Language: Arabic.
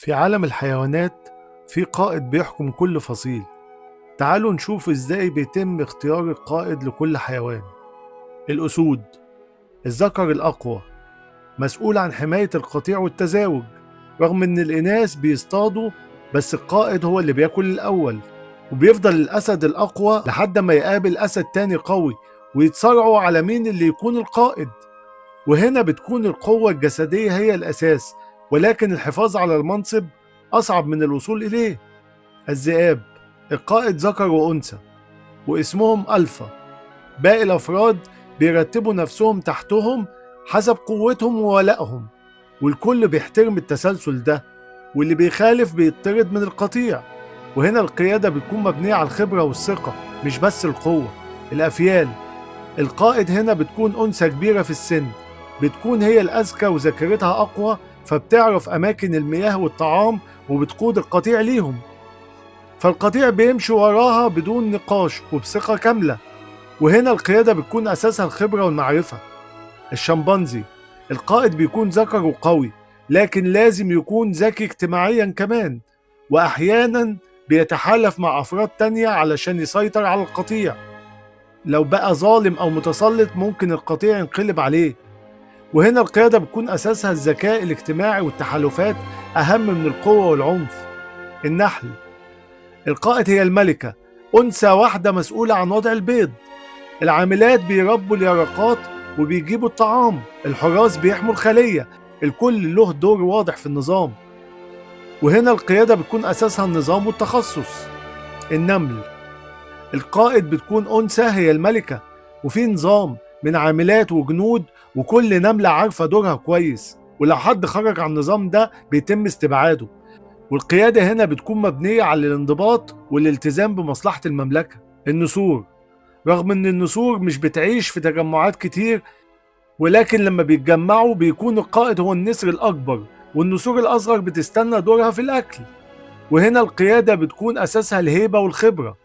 في عالم الحيوانات في قائد بيحكم كل فصيل. تعالوا نشوف ازاي بيتم اختيار القائد لكل حيوان. الأسود، الذكر الأقوى، مسؤول عن حماية القطيع والتزاوج، رغم إن الإناث بيصطادوا، بس القائد هو اللي بياكل الأول. وبيفضل الأسد الأقوى لحد ما يقابل أسد تاني قوي ويتصارعوا على مين اللي يكون القائد. وهنا بتكون القوة الجسدية هي الأساس، ولكن الحفاظ على المنصب أصعب من الوصول إليه. الذئاب، القائد ذكر وأنثى واسمهم ألفا. باقي الأفراد بيرتبوا نفسهم تحتهم حسب قوتهم وولائهم، والكل بيحترم التسلسل ده، واللي بيخالف بيطرد من القطيع. وهنا القيادة بتكون مبنية على الخبرة والثقة، مش بس القوة. الأفيال، القائد هنا بتكون أنثى كبيرة في السن، بتكون هي الأذكى وذاكرتها أقوى، فبتعرف أماكن المياه والطعام وبتقود القطيع ليهم، فالقطيع بيمشي وراها بدون نقاش وبثقة كاملة. وهنا القيادة بتكون أساسها الخبرة والمعرفة. الشمبانزي، القائد بيكون ذكر وقوي، لكن لازم يكون ذكي اجتماعيا كمان، وأحيانا بيتحالف مع أفراد تانية علشان يسيطر على القطيع. لو بقى ظالم أو متسلط ممكن القطيع ينقلب عليه. وهنا القيادة بتكون أساسها الذكاء الاجتماعي والتحالفات أهم من القوة والعنف. النحل، القائد هي الملكة، أنثى واحدة مسؤولة عن وضع البيض. العاملات بيربوا اليرقات وبيجيبوا الطعام، الحراس بيحموا الخلية، الكل له دور واضح في النظام. وهنا القيادة بتكون أساسها النظام والتخصص. النمل، القائد بتكون أنثى هي الملكة، وفي نظام من عاملات وجنود، وكل نملة عارفة دورها كويس، ولو حد خرج عن النظام ده بيتم استبعاده. والقيادة هنا بتكون مبنية على الانضباط والالتزام بمصلحة المملكة. النسور، رغم ان النسور مش بتعيش في تجمعات كتير، ولكن لما بيتجمعوا بيكون القائد هو النسر الأكبر، والنسور الأصغر بتستنى دورها في الأكل. وهنا القيادة بتكون أساسها الهيبة والخبرة.